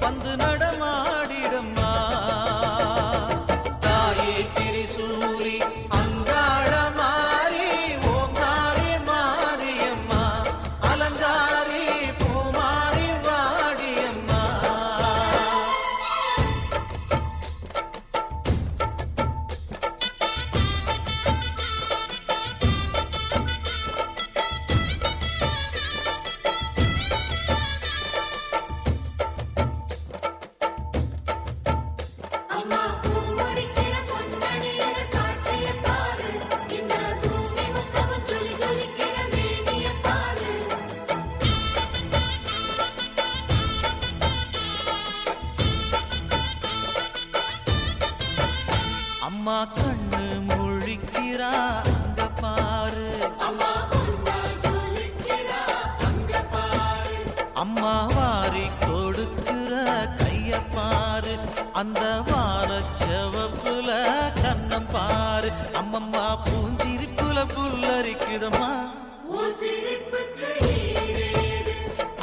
வந்து நடமாடிடம்மா தாயே திரிசூலி அங்காள மாறி ஓங்காரி மாரியம்மா அலங்காரி பூமாரி வாடியம்மா அம்மா கண்ணு முழிக்கிறா அங்க பாரு அம்மா வாரி கொடுக்கிற கைய பாரு அந்த வானச்சவப்புல கண்ணம் பாரு அம்மம்மா பூஞ்சிரிப்புல புல்லரிக்குதம்மா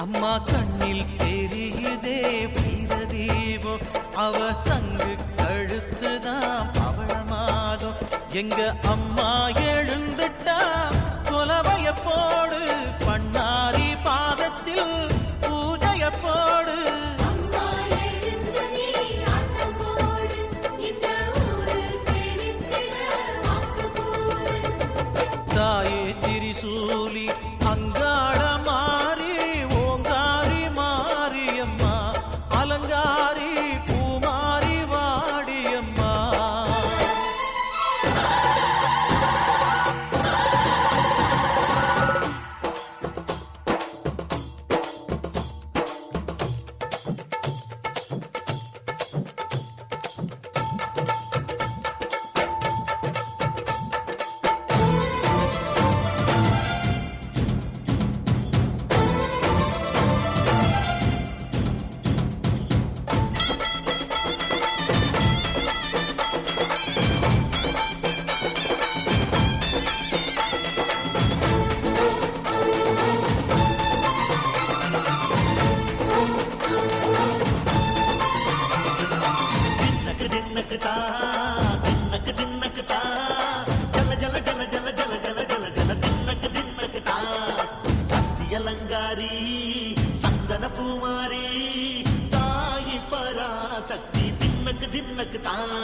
அம்மா கண்ணில் தெரியுதே வீரதீபம் அவ சங்கு கழுத்துதான் பவளமாகும் எங்க அம்மா எழுந்துட்டா குலவைய போடு பண்ணாரி பாதத்தில் பூஜைய போடு தாயே திரிசூலி அங்காள மாறி ஓங்காரி மாரியம்மா அலங்காரி பூமாரி வாடியம்மா அலங்காரி சந்தன பூமாரி தாயி பராசக்தி தின்னக்கு தின்னக்கு தான்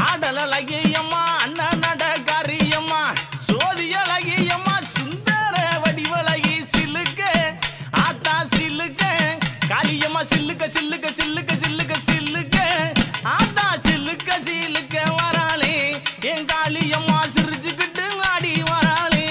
ஆடலகியம்மா அண்ணன் நடக்காரியம்மா சோதியலகியம்மா சுந்தர வடிவழகி சிலுக்க ஆத்தா சிலுக்க காளியம்மா சில்லுக்க சில்லுக்க சில்லுக்க சில்லுக்க சில்லுக்க ஆத்தா சில்லுக்க சில்லுக்க வராளே என் காளியம்மா சிரிச்சுக்கிட்டு ஆடி வராளே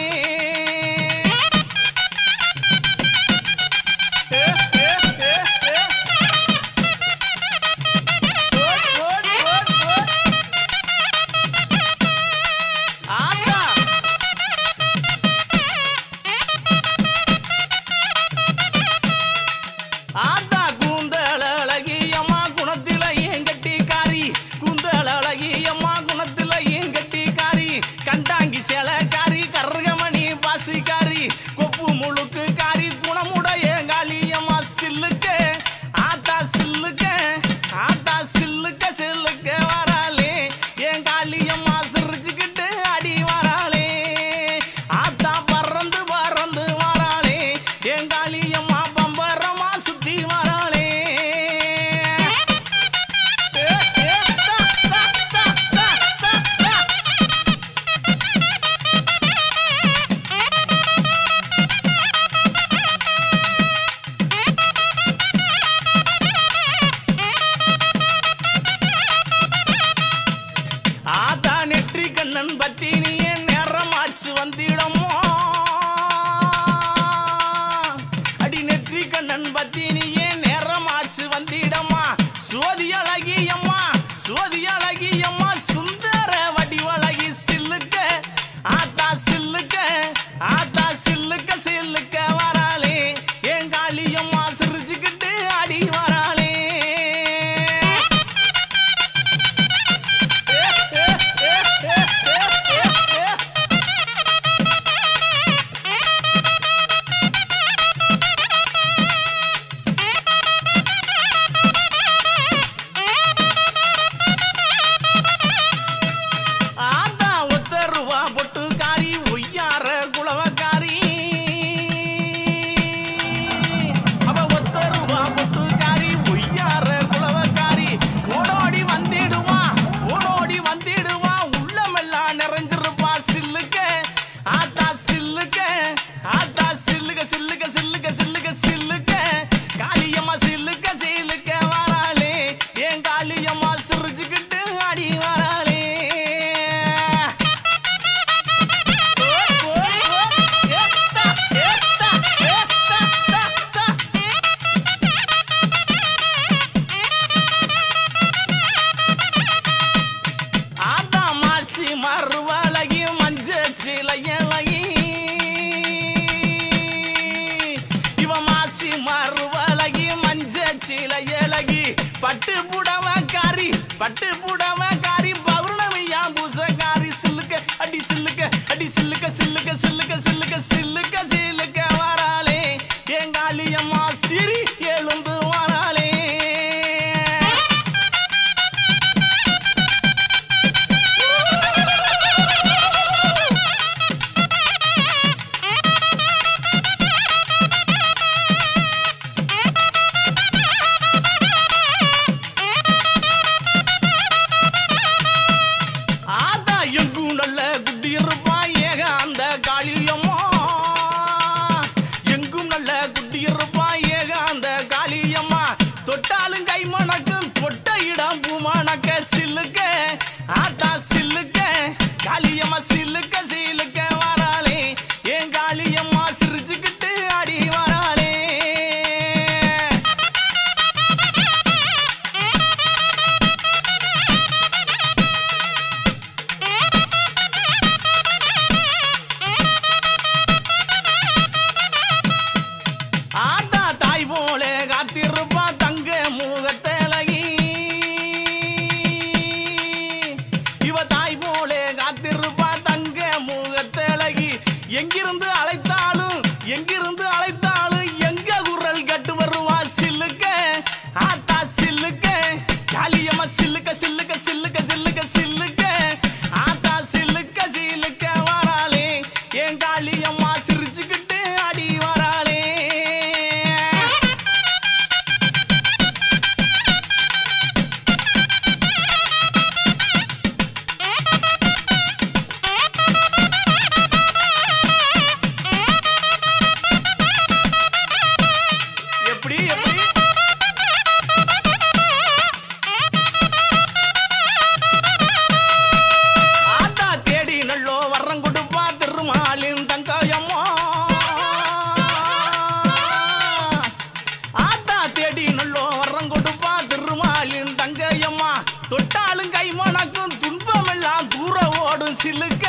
சிலுக்க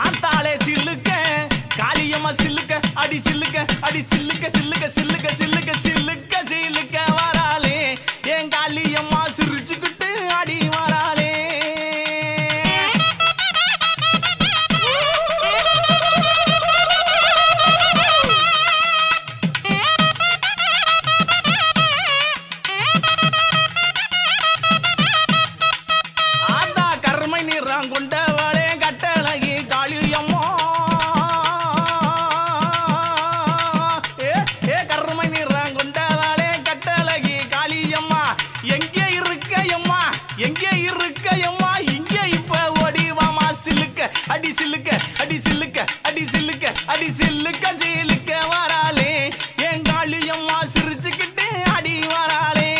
ஆத்தாளே சிலுக்க காளியம்மா சிலுக்க அடி சிலுக்க அடி சிலுக்க சிலுக்க சிலுக்க சிலுக்க சிலுக்க சிலுக்க வராளே என் காளியம்மா சிரிச்சுக்கிட்டு அடி வராளே ஆத்தா கருமை நிறம் கொண்டவளே கட்டழகி காளியம்மா ஏ கருமை நிறம் கொண்டவளே கட்டழகி காளியம்மா எங்கே இருக்கையம்மா எங்கே இருக்கையம்மா இங்கே இப்ப ஓடிவாமா சிலுக்க அடி சிலுக்க அடி சிலுக்க அடி சிலுக்க அடி சிலுக்க சிலுக்க வராளே என் காளியம்மா சிரிச்சுக்கிட்டு அடி வராளே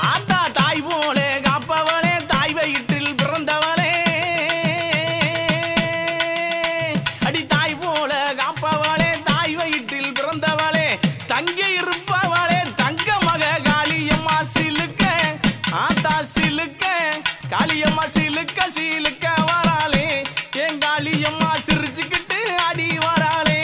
ஆத்தா தாய் போலே காப்பவளே தாய் வயிற்றில் பிறந்தவளே அடி தாய் போல காப்பவளே தாய் வயிற்றில் பிறந்தவளே தங்க இருப்பவளே தங்க மக காளியம்மா சிலுக்க ஆத்தா சிலுக்க காளியம்மா சிலுக்க சிலுக்க வராளே என் காளியம்மா சிரிச்சுக்கிட்டு அடி வராளே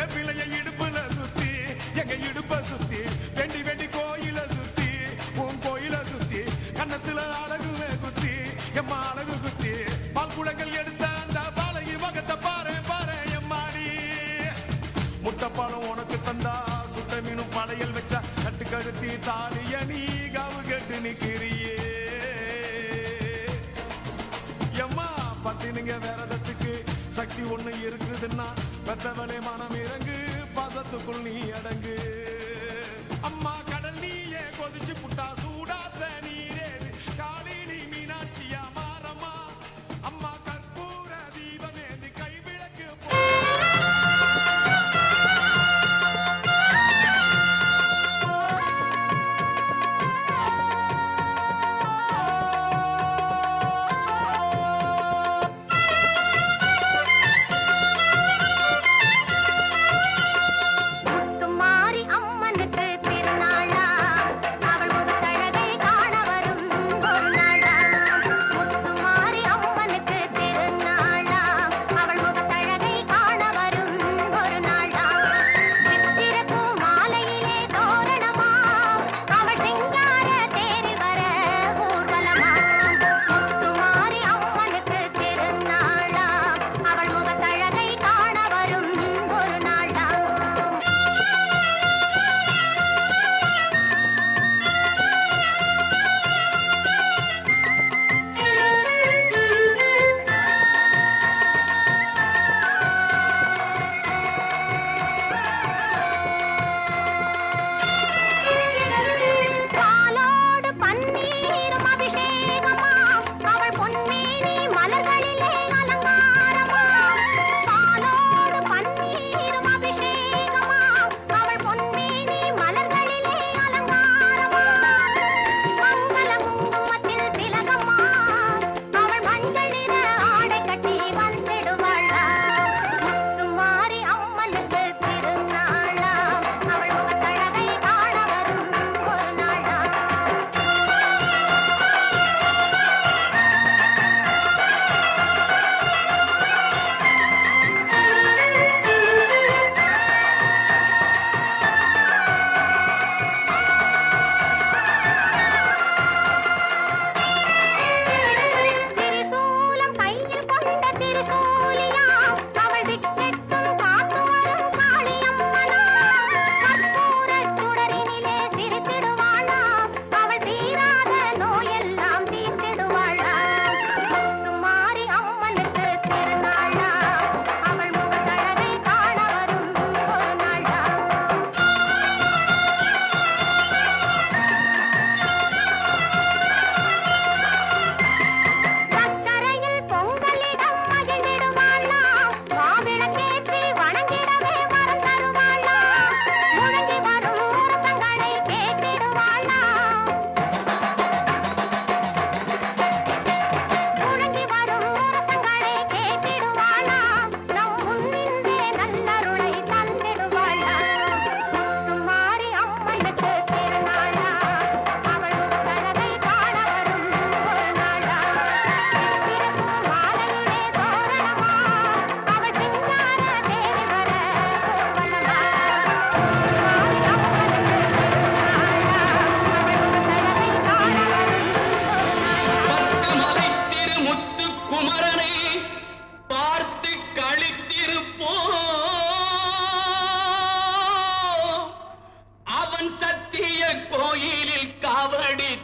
வேப்பிலைய இடுப்புல சுத்தி எங்க இடுப்ப சுத்தி வெண்டி வெண்டி கோயில சுத்தி உன் கோயில சுத்தி கன்னத்துல அழகுவே குத்தி எம்மா அழகு குத்தி பால் குடங்கள் எடுத்த அந்த பாலகி மகத்தை பாரு பாரு எம்மாடி முட்டைப்பாலம் உனக்கு தந்தா சுட்ட மீனும் படையல் வச்சா கட்டு கழுத்தி தாலிய நீ காவு கட்டு நிக்கிறியே எம்மா பத்தினுங்க வேறதத்துக்கு சக்தி ஒண்ணு இருக்குதுன்னா பெத்தவளே மனம் இறங்கு பாசத்துக்குள் நீ அடங்கு அம்மா கடல் நீயே கொதிச்சு புட்டா சூடாத்த நீரேது காளி நீ மீனாட்சியா மாறம்மா அம்மா கற்பூர தீபமேந்தி கைவிளக்கு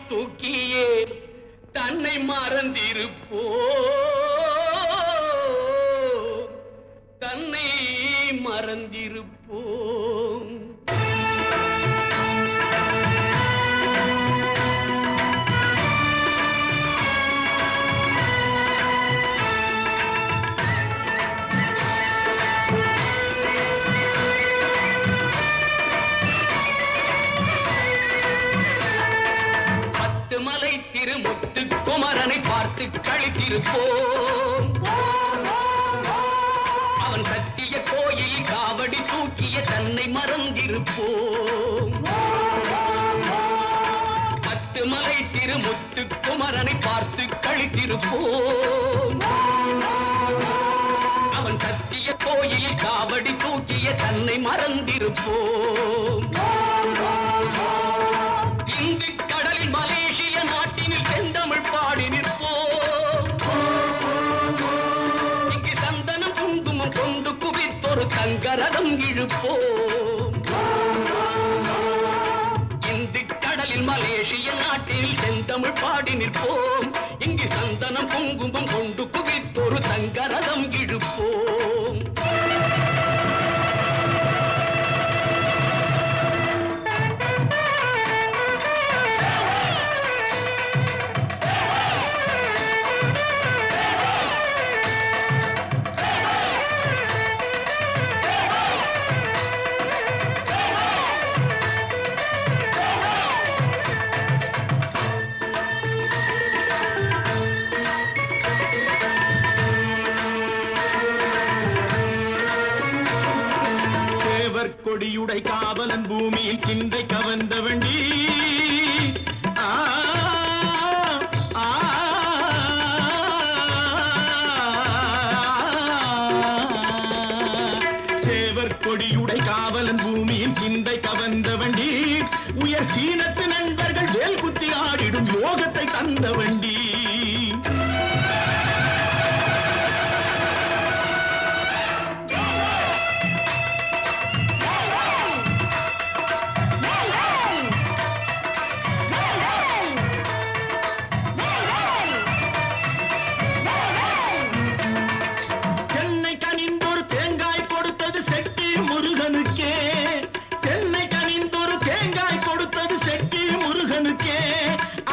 தூக்கியே தன்னை மறந்திருப்போ தன்னை மறந்திருப்போம். மலை திருமுத்து குமரனை பார்த்து கழித்திருப்போம். அவன் சத்திய கோயில் காவடி தூக்கிய தன்னை மறந்திருப்போம். பத்து மலை திருமுத்து குமரனை பார்த்து கழித்திருப்போம். அவன் சத்திய கோயில் கோயில் காவடி தூக்கிய தன்னை மறந்திருப்போம். இந்திக் கடலில் மலேசிய நாட்டினில் செந்தமிழ் பாடி நிற்போம். இங்கு சந்தனம் குங்குமம் கொண்டு குவித்தொரு தங்கரதம் இழுப்போம். இந்திக் கடலில் மலேசிய நாட்டில் செந்தமிழ் பாடி நிற்போம். இங்கு சந்தனம் குங்குமம் கொண்டு குவித்தொரு தங்கரதம் இழுப்போம். கொடியுடை காவலன் பூமியில் சிந்தை கவர்ந்த வண்டி. சேவர் கொடியுடை காவலன் பூமியில் சிந்தை கவர்ந்த வண்டி. உயர் சீனத்து நண்பர்கள் வேல் குத்தி ஆடிடும் யோகத்தை தந்த வண்டி.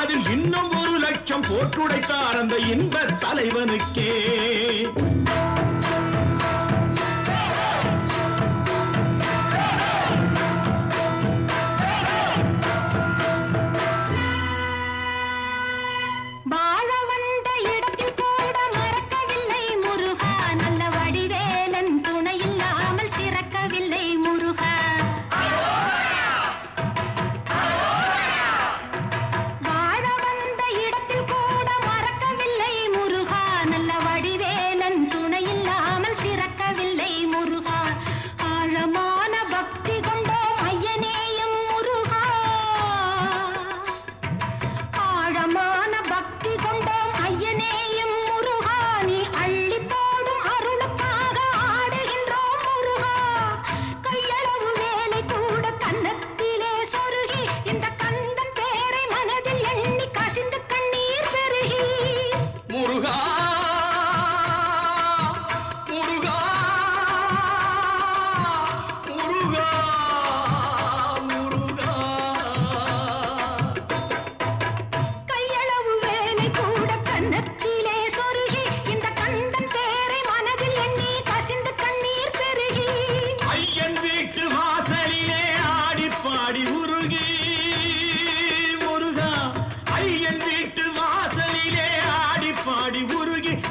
அதில் இன்னும் 1 லட்சம் போட்டுடைத்தார் அந்த இன்ப தலைவனுக்கே.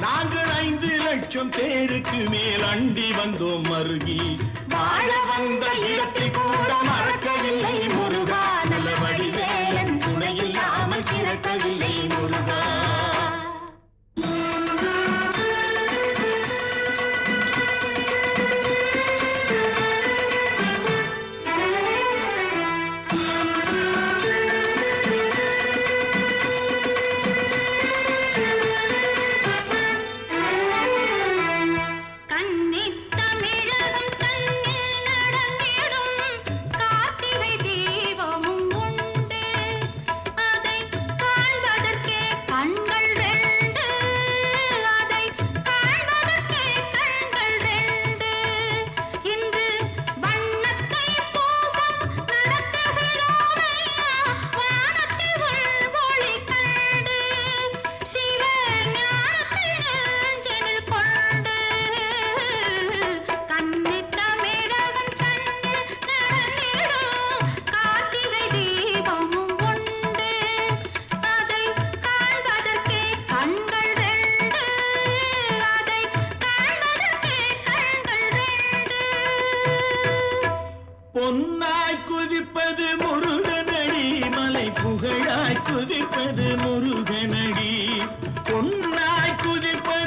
நாங்கள் 5 லட்சம் பேருக்கு மேல் அண்டி வந்தோம் மருகி. வாழ வந்த இடத்தை கூட மறக்கவில்லை முருகா. நல்ல வடிவேலன் துணையில்லாமல் சிறக்கவில்லை முருகா. பொன்னாய் குதிப்பது முருகனடி, மலை புகழாய் குதிப்பது முருகனடி. பொன்னாய் குதிப்பது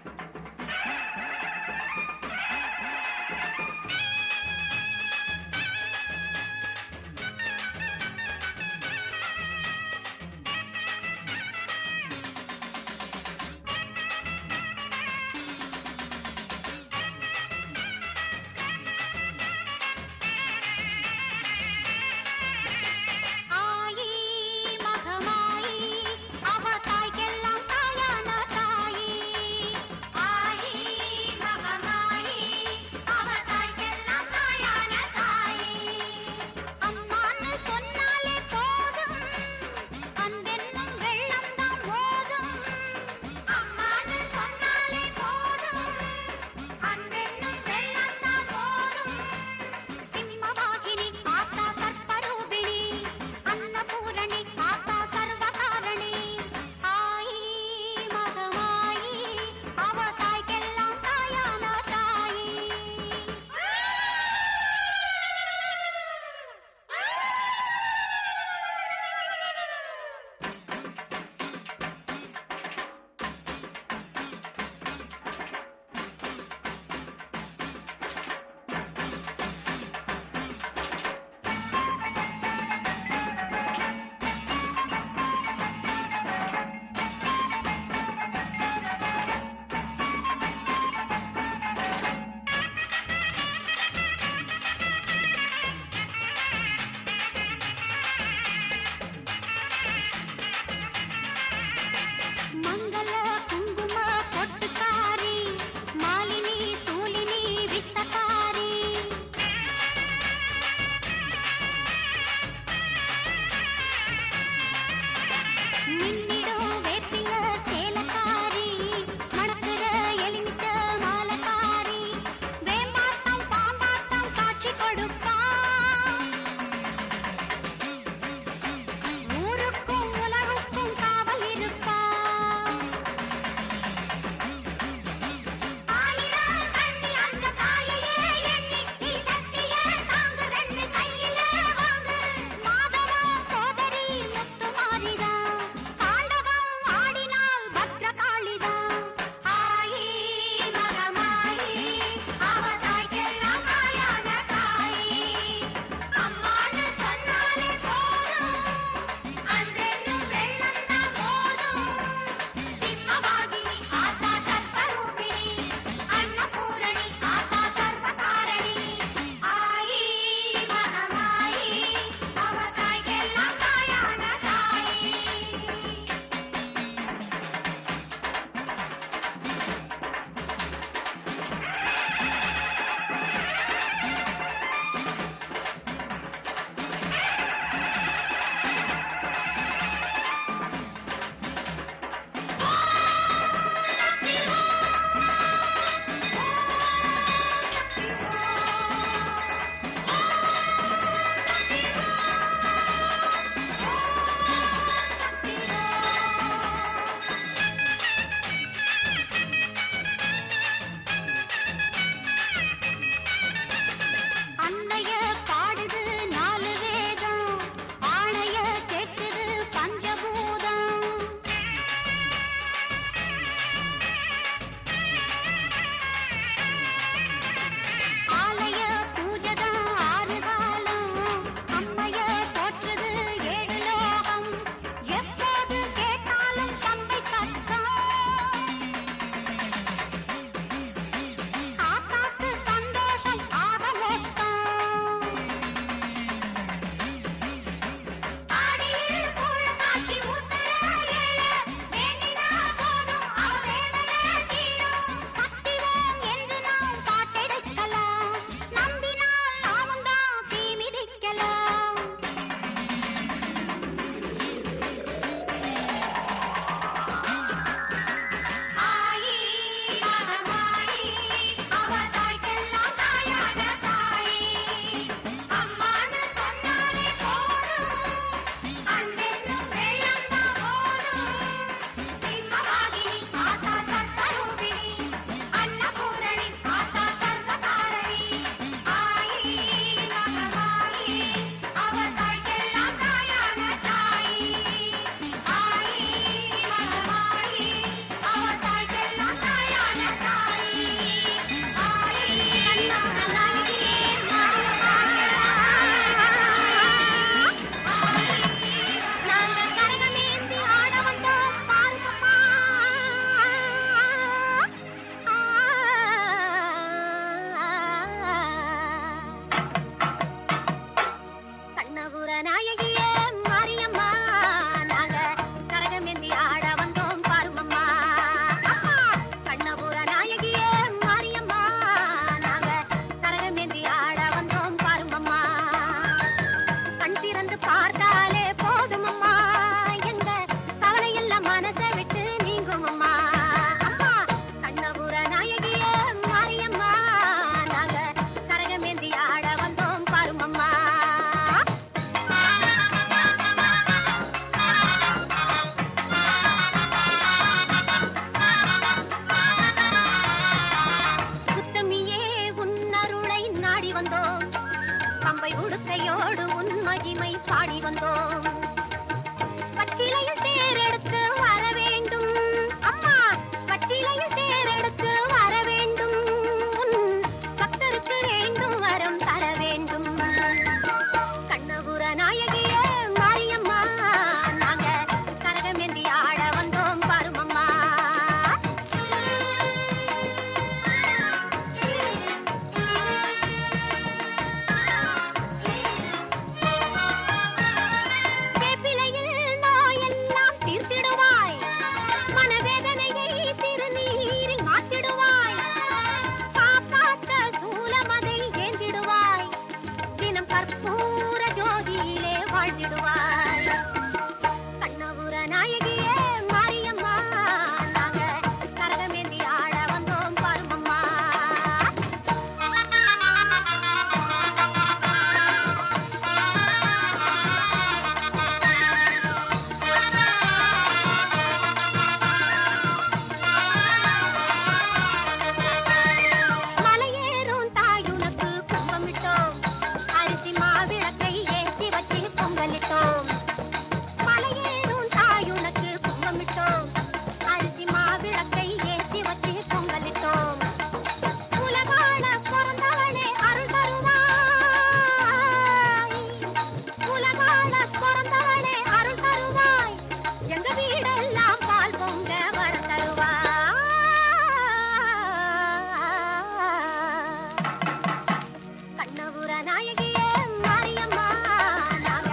பாடி வந்தோம் பச்சிலையில் தேரெடுத்து வர வேண்டும் அம்மா பச்சிலையில் தேரெடுத்து வர வேண்டும் உன் பக்தருக்கு வேண்டும் வரம் தர வேண்டும் கண்ணபுர நாயகிய மாரியம்மா நாங்க கரகமேந்தி ஆட வந்தோம் பாருமம்மா வேப்பிலையில் நோயெல்லாம் தீர்த்திடுவாய் மனவேதனையை திருநீரில் மாற்றிடுவாய் காப்பாற்ற சூலமதை ஏந்திடுவாய் தினம் கற்பூர ஜோதியிலே வாழ்ந்திடுவாய் கண்ணபுர நாயகியே மாரியம்மா நாங்க கரகமேந்தி ஆட வந்தோம் பாருமம்மா மலையேறும் தாயுனக்கு கும்பமிட்டோம் அரிசி மாவிளக்கை ஏற்றி வச்சு பொங்கலிட்டோம் மலையேறும் தாயுனக்கு கும்பமிட்டோம் அரிசி மாவிளக்கை ஏற்றி வச்சு பொங்கலிட்டோம் உலகாள பிறந்தவளே அருள் தருவாய் உலகாள பிறந்தவளே அருள் தருவாய் எங்க வீடெல்லாம் பால் பொங்க வர தருவாய் கண்ணபுர நாயகியே மாரியம்மா நாங்க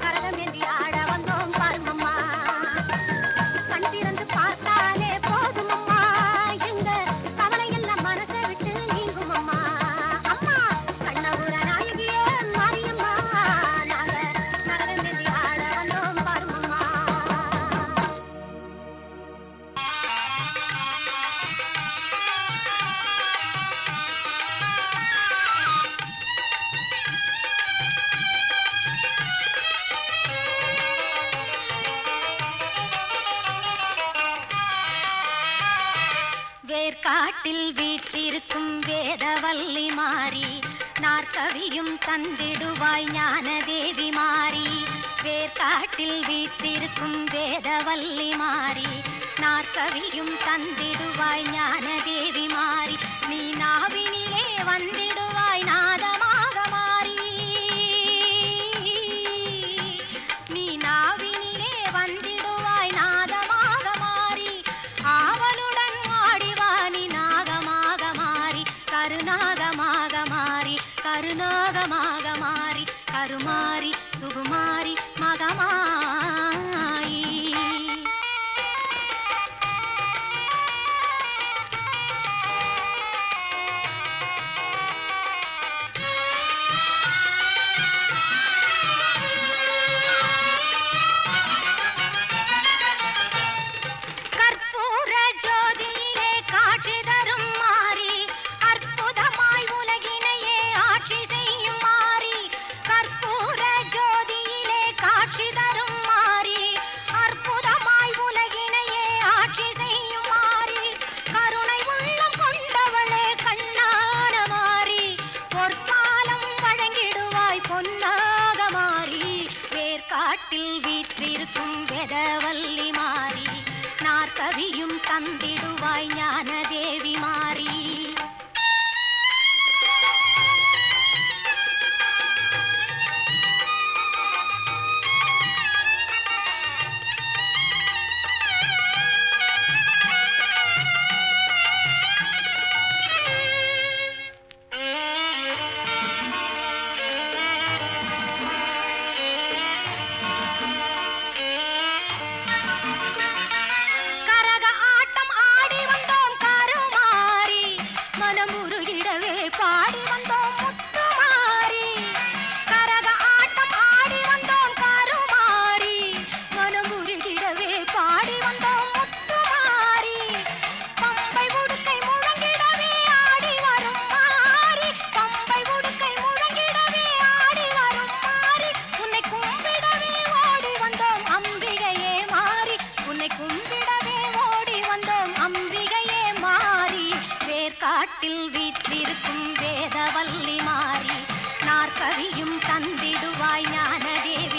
கரகமேந்தி ஆட வந்தோம் பாருமம்மா கண் திறந்து பார்த்தாலே போதுமம்மா எங்க கவலையெல்லாம் மனசை விட்டு நீங்குமம்மா அம்மா கண்ணபுர நாயகியே மாரியம்மா நாங்க கரகமேந்தி ஆட வந்தோம் பாருமம்மா வேர்காட்டில் வீற்றிருக்கும் வேதவல்லி மாறி நாற்கவியும் தந்திடுவாய் ஞானதேவி மாறி வேர்காட்டில் வீற்றிருக்கும் வேதவல்லி மாறி நாற்கவியும் தந்திடுவாய் ஞானதேவி மாறி நீ நாவினிலே வந்திடுவாய் நாதமாக மாறி நீ நாவினிலே வந்திடுவாய் நாதமாக மாறி ஆவலுடன் ஆடிவாணி நாகமாக மாறி கருநாகமாக மாறி கருநாகமாக மாறி கருமாறி சுகுமாரி மகமாயி கற்பூர ஜோதியிலே காட்சி தரும் மாறி அற்புதமாய் உலகினையே ஆட்சி செய்யும் மாறி கற்பூர ஜோதியிலே காட்சி தரும் மாறி அற்புதமாய் உலகினையே ஆட்சி செய்யும் மாறி கருணை உள்ளம் கொண்டவளே கண்ணான மாறி பொற்காலம் வழங்கிடுவாய் பொன்னாக மாறி வேர்காட்டில் வீற்றிருக்கும் வேதவல்லி மாறி நாற்கவியும் தந்திடுவாய் ஞானதேவி மாறி கரக ஆட்டம் ஆடி வந்தோம் கருமாறி மனமுருகிடவே பாடி வந்தோம் முத்துமாரி கரக ஆட்டம் ஆடி வந்தோம் கருமாறி மனமுருகிடவே பாடி வந்தோம் முத்துமாரி பம்பை உடுக்கை முழங்கிடவே ஆடி வரும் மாறி பம்பை உடுக்கை முழங்கிடவே ஆடி வரும் மாறி உன்னை கும்பிடவே ஓடி வந்தோம் அம்பிகையே மாறி உன்னை கும்பிடவே ஓடி வந்தோம் அம்பிகையே மாறி வேர்காட்டில் வீற்றிருக்கும் வேதவல்லி மாறி நாற்கவியும் தந்திடுவாய் ஞானதேவி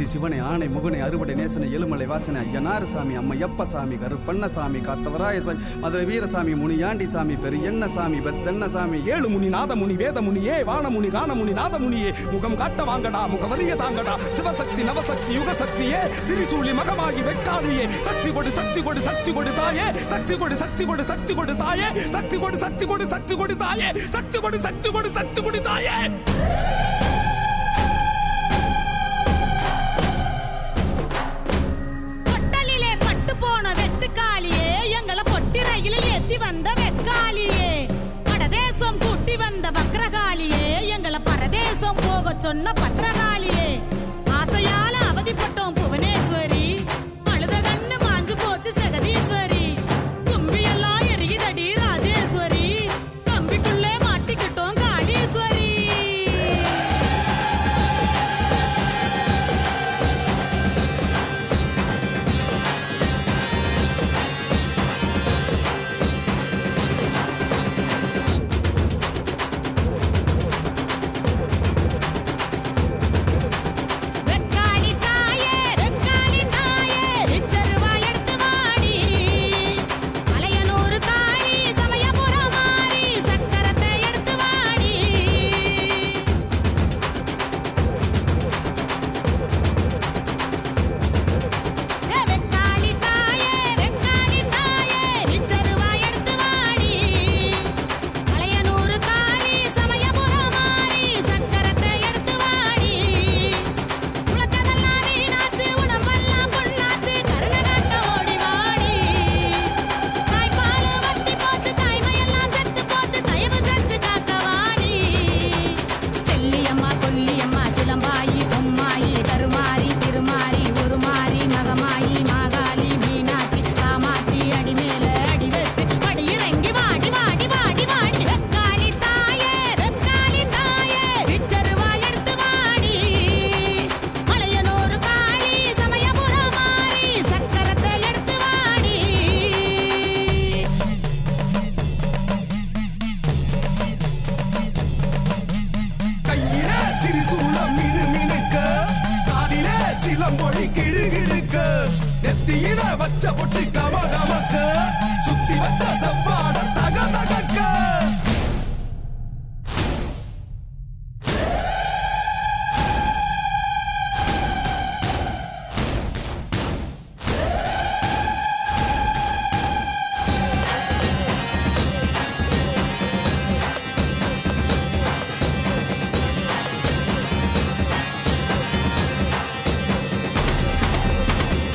ஆதி சிவனை ஆணை முகனை அறுபடை நேசனை எழுமலை வாசனை ஐயனார் சாமி அம்மையப்ப சாமி கருப்பண்ணசாமி காத்தவராய சாமி மதுரை வீரசாமி முனியாண்டி சாமி பெரியண்ண சாமி பெத்தண்ண சாமி ஏழு முனி நாதமுனி வேதமுனியே வானமுனி காணமுனி நாதமுனியே முகம் காட்ட வாங்கடா முகவரிய தாங்கடா சிவசக்தி நவசக்தி யுகசக்தியே திரிசூலி மகமாகி வெக்காளியே சக்தி கொடு சக்தி கொடு சக்தி கொடு தாயே சக்தி கொடு சக்தி கொடு சக்தி கொடு தாயே சக்தி கொடு சக்தி கொடு சக்தி கொடு தாயே சக்தி கொடு சக்தி கொடு சக்தி கொடு தாயே. பொட்டலிலே பட்டு போன வெட்டுக்காளியே எங்களை பொட்டி ரயிலில் ஏத்தி வந்த வெக்காளியே படதேசம் கூட்டி வந்த வக்ரகாளியே எங்களை பரதேசம் போக சொன்ன பத்திரகாளியே ஆசையால அவதிப்பட்டோம் புவனேஸ்வரி அழுத கண்ணு மாஞ்சு போச்சு ஜெகதீஸ்வரி கும்பியெல்லாம் எரியுதடி ராஜேஸ்வரி கம்பிக்குள்ளே மாட்டிக்கிட்டோம் காளீஸ்வரி. வெக்காளி தாயே வெக்காளி தாயே விச்சருவா எடுத்து வாடி மலையனூர் காளி சமயபுரம் மாறி சக்கரத்தை எடுத்து வாடி வெக்காளி தாயே விச்சருவா எடுத்து வாடி மலையனூர் காளி சமயபுரம் மாறி சக்கரத்தை எடுத்து வாடி உலகதெல்லாம் வீணாச்சு உடம்பெல்லாம் பொண்ணாச்சு கருணை காட்ட ஓடி வாடி தாய்ப்பால் வத்தி போச்சு தாய்மையெல்லாம் செத்து போச்சு தயவு செஞ்சு காக்க வாடி செல்லியம்மா கொல்லியம்மா சிலம்பாயி பொம்மாயி கருமாரி திருமாரி உருமாரி மகமாயி மாகாளி மீனாட்சி காமாட்சி அடி மேல அடி வச்சு படி இறங்கி வாடி வாடி வாடி வாடி வெக்காளி தாயே விச்சருவா எடுத்து வாடி மலையனூர் காளி சமயபுரம் மாறி சக்கரத்தை எடுத்து வாடி. கையில திரிசூலம் மினுமினுக்க காலில சிலம்பொழி கிடுகிடுக்க நெத்தியில வச்ச பொட்டு கம கமக்க சுத்தி வச்ச செவ்வாட தக தகக்க.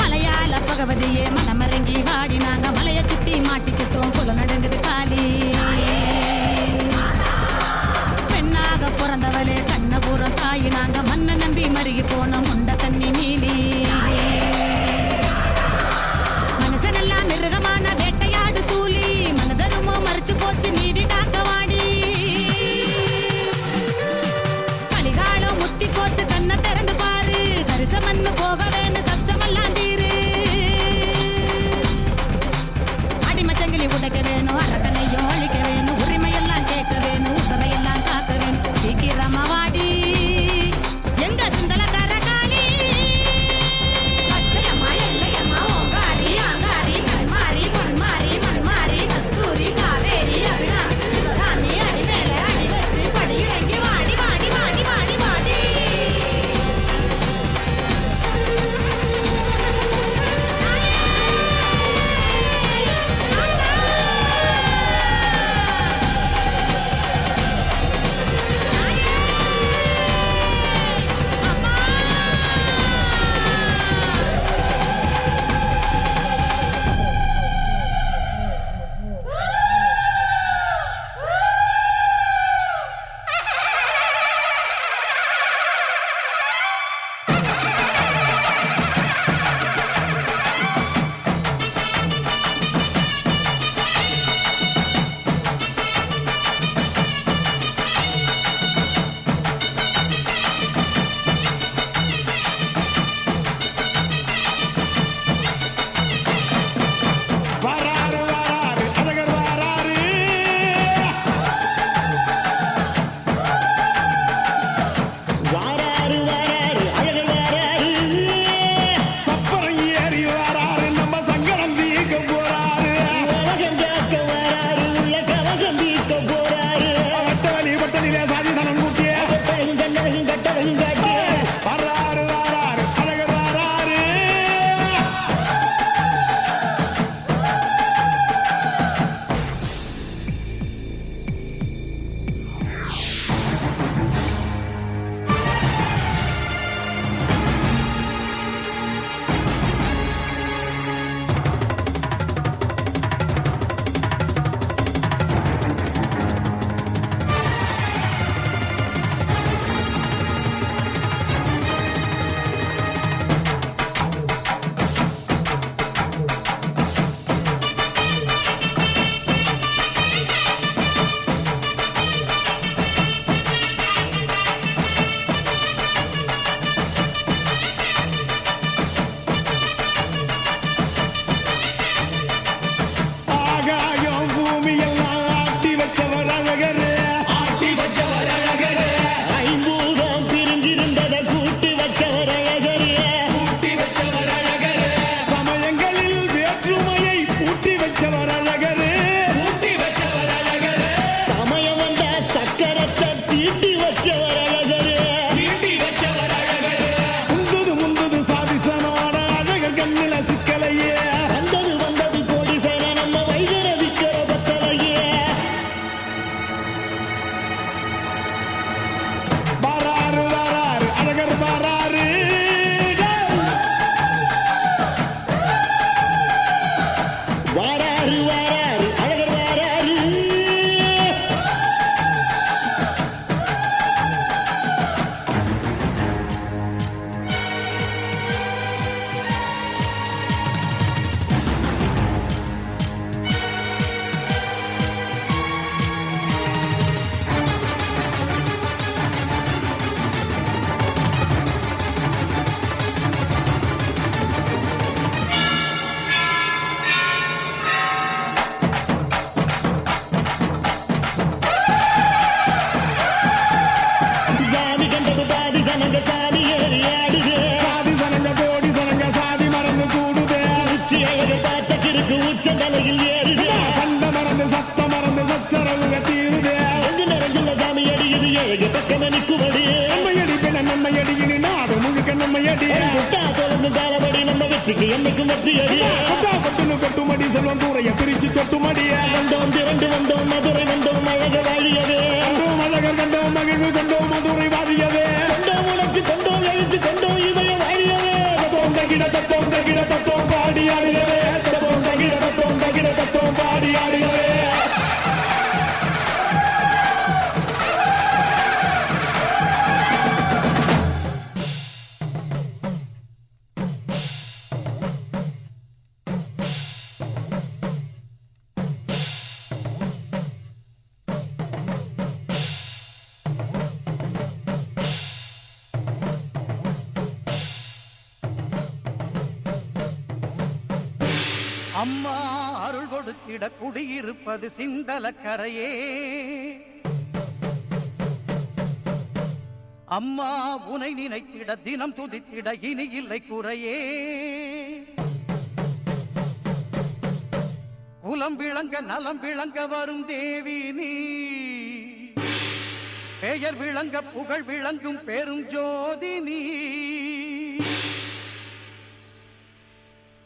மலையாள பகவதியே மனமரங்கி வாடி நாங்க மலைய சுத்தி மாட்டிக்கிட்டோம் புல நடுங்குது காலி பெண்ணாக பிறந்தவளே கண்ணபுரம் தாயி நாங்க மண்ண நம்பி மருகி போன முண்ட தண்ணி நீலி மனுஷனெல்லாம் மிருகமான வேட்டையாடு சூலி மனதருமோ மறைச்சு போச்சு நீதி காக்க வாடி கலிகாலம் முத்தி போச்சு கண்ணை திறந்து பாரு கரிசமன்னு போக வேண்டு கஷ்டமெல்லாம் தீரு அடிமச்சங்கிலி உடைக்க வேணும் அரக்கனையும் ஒழிக்க வேணும் உரிமையெல்லாம் கேட்க வேணும் உசரையெல்லாம் காக்க வேணும் சீக்கிரமா வாடி எங்க சுந்தல கரகாளி அழக பார்த்த கிறுக்கு உச்சந்தலையில் ஏறுது சண்ட மறந்து சத்த மறந்து சச்சரவுக தீருதே அங்கு நிறைஞ்சுள்ள சாமி அடியுது ஏழு பக்கம் நிற்குமடி நம்மையடி பின்ன நம்மையடி இனி நாடு முழுக்க நம்மையடி குட்டா தொடர்ந்து தாளபடி நம்ம வெற்றிக்கு என்னைக்கும் வெற்றி அடிய கொட்டுன்னு கொட்டுமடி செல்வம் தூரைய பிரிச்சு தொட்டுமடிய வந்தோம் திரண்டு வந்தோம் மதுரை வந்தோம் அழக வாழியவே கண்டோம் அழகர் கண்டோம் மகிழ்வு கண்டோம் மதுரை வாழியவே கொண்டோம் உணர்ச்சி கொண்டோம் எழுச்சி கொண்டோம் இதய வாழியவே தத்தோம் தகிட தத்தோம் பாடி ஆடுகவே தத்தோம் தகிட தத்தோம் பாடி ஆடுகவே அம்மா அருள் கொடுத்திட குடியிருப்பது சிந்தலக்கரையே அம்மா உனை நினைத்திட தினம் துதித்திட இனி இல்லை குறையே குலம் விளங்க நலம் விளங்க வரும் தேவி நீ பெயர் விளங்க புகழ் விளங்கும் பெரும் ஜோதி நீ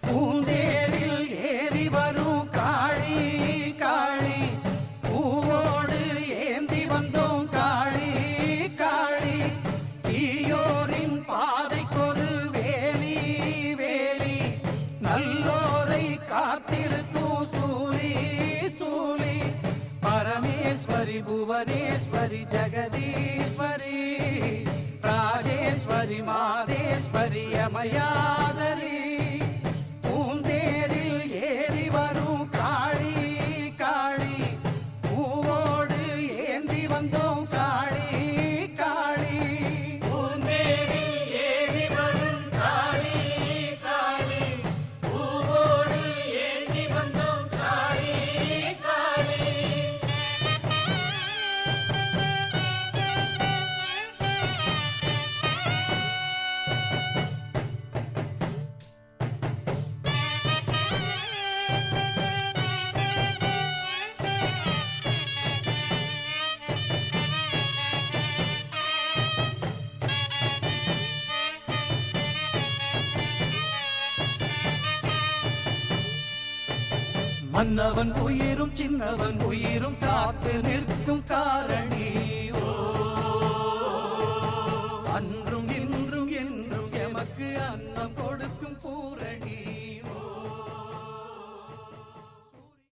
பூந்தேரில் ஏறி வரும் காளி காளி பூவோடு ஏந்தி வந்தோம் காளி காளி தீயோரின் பாதைக்கொரு வேலி வேலி நல்லோரை காத்திருக்கும் சூலி சூலி பரமேஸ்வரி புவனேஸ்வரி ஜெகதீஸ்வரி ராஜேஸ்வரி மாதேஸ்வரி அமயாதரி ஏறி வரும் காளி காளி பூவோடு ஏந்தி வந்தோம் காளி காளி பூந்தேரில் ஏறி வரும் காளி காளி பூவோடு ஏந்தி வந்தோம் காளி காளி மன்னவன் உயிரும் சின்னவன் உயிரும் காத்து நிற்கும் காரணி அன்றும் இன்றும் என்றும் எமக்கு அன்னம் கொடுக்கும் பூரணி